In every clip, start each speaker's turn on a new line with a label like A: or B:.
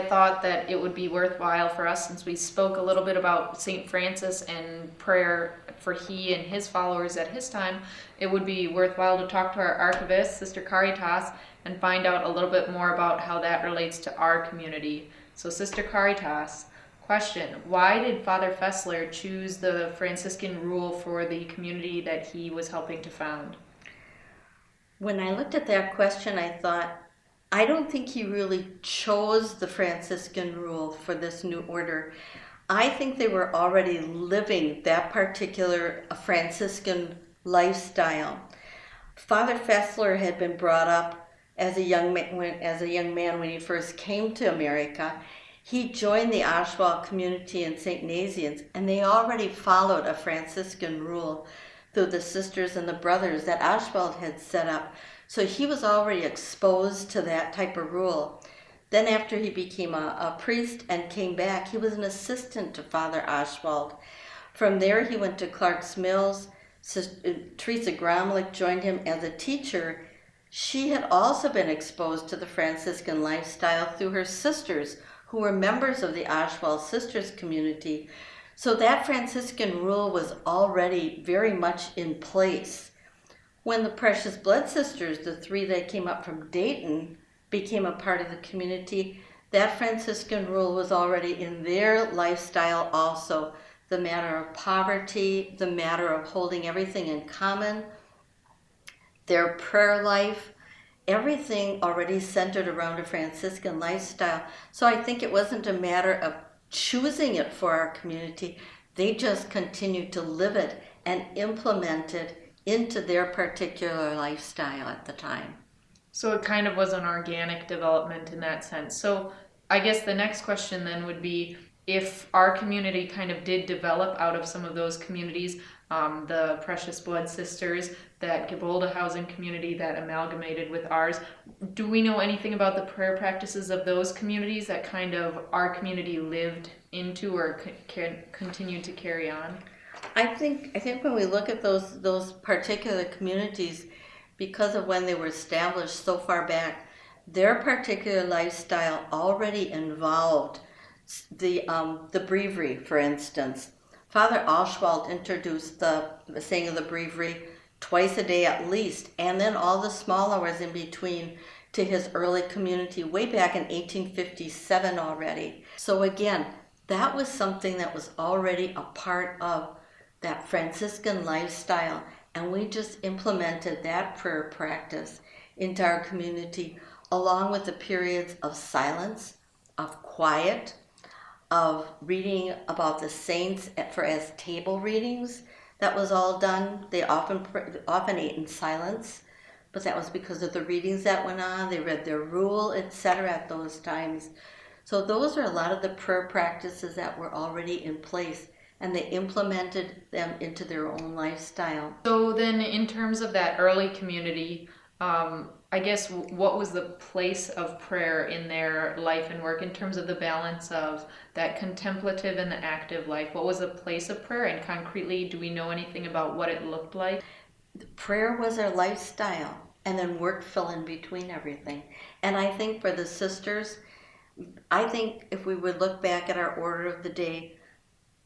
A: I thought that it would be worthwhile for us, since we spoke a little bit about St. Francis and prayer for he and his followers at his time, it would be worthwhile to talk to our archivist, Sister Caritas, and find out a little bit more about how that relates to our community. So Sister Caritas, question, why did Father Fessler choose the Franciscan rule for the community that he was helping to found?
B: When I looked at that question, I thought, I don't think he really chose the Franciscan rule for this new order. I think they were already living that particular Franciscan lifestyle. Father Fessler had been brought up as a young man when he first came to America. He joined the Oswald community in St. Nazianz, and they already followed a Franciscan rule through the sisters and the brothers that Oswald had set up. So he was already exposed to that type of rule. Then after he became a priest and came back, he was an assistant to Father Oswald. From there he went to Clark's Mills. Teresa Gromlich joined him as a teacher. She had also been exposed to the Franciscan lifestyle through her sisters, who were members of the Oswald Sisters community. So that Franciscan rule was already very much in place. When the Precious Blood Sisters, the three that came up from Dayton, became a part of the community, that Franciscan rule was already in their lifestyle also. The matter of poverty, the matter of holding everything in common, their prayer life, everything already centered around a Franciscan lifestyle. So I think it wasn't a matter of choosing it for our community. They just continued to live it and implement it into their particular lifestyle at the time.
A: So it kind of was an organic development in that sense. So I guess the next question then would be, if our community kind of did develop out of some of those communities, the Precious Blood Sisters, that Gibolda community that amalgamated with ours, do we know anything about the prayer practices of those communities that kind of our community lived into or continued to carry on?
B: I think when we look at those particular communities, because of when they were established so far back, their particular lifestyle already involved the breviary, for instance. Father Oswald introduced the saying of the breviary twice a day at least, and then all the small hours in between to his early community way back in 1857 already. So again, that was something that was already a part of that Franciscan lifestyle, and we just implemented that prayer practice into our community, along with the periods of silence, of quiet, of reading about the saints as table readings. That was all done. They often ate in silence, but that was because of the readings that went on. They read their rule, etc. at those times. So those are a lot of the prayer practices that were already in place, and they implemented them into their own lifestyle.
A: So then in terms of that early community, I guess what was the place of prayer in their life and work in terms of the balance of that contemplative and the active life? What was the place of prayer, and concretely, do we know anything about what it looked like?
B: Prayer was their lifestyle, and then work fell in between everything. And I think for the sisters, I think if we would look back at our order of the day,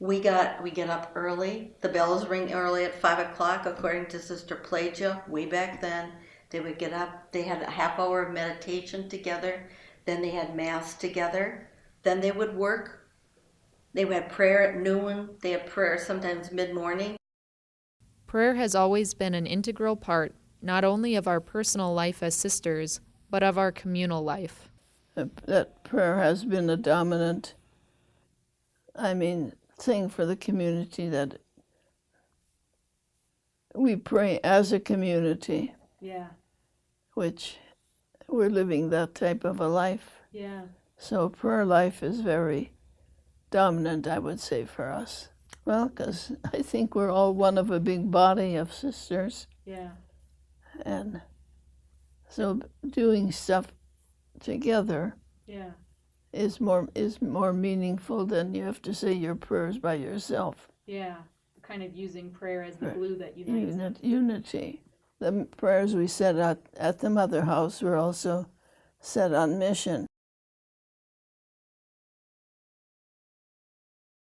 B: we get up early. The bells ring early at 5 o'clock, according to Sister Pelagia, way back then. They would get up, they had a half hour of meditation together, then they had Mass together, then they would work. They had prayer at noon, they had prayer sometimes mid-morning.
A: Prayer has always been an integral part, not only of our personal life as sisters, but of our communal life.
C: That prayer has been a dominant, thing for the community, that we pray as a community.
A: Yeah.
C: Which we're living that type of a life.
A: Yeah.
C: So prayer life is very dominant, I would say, for us. Well, because I think we're all one of a big body of sisters.
A: Yeah.
C: And so doing stuff together is more meaningful than you have to say your prayers by yourself.
A: Yeah. Kind of using prayer as the glue that unites.
C: Unity. The prayers we said at the Mother House were also said on mission.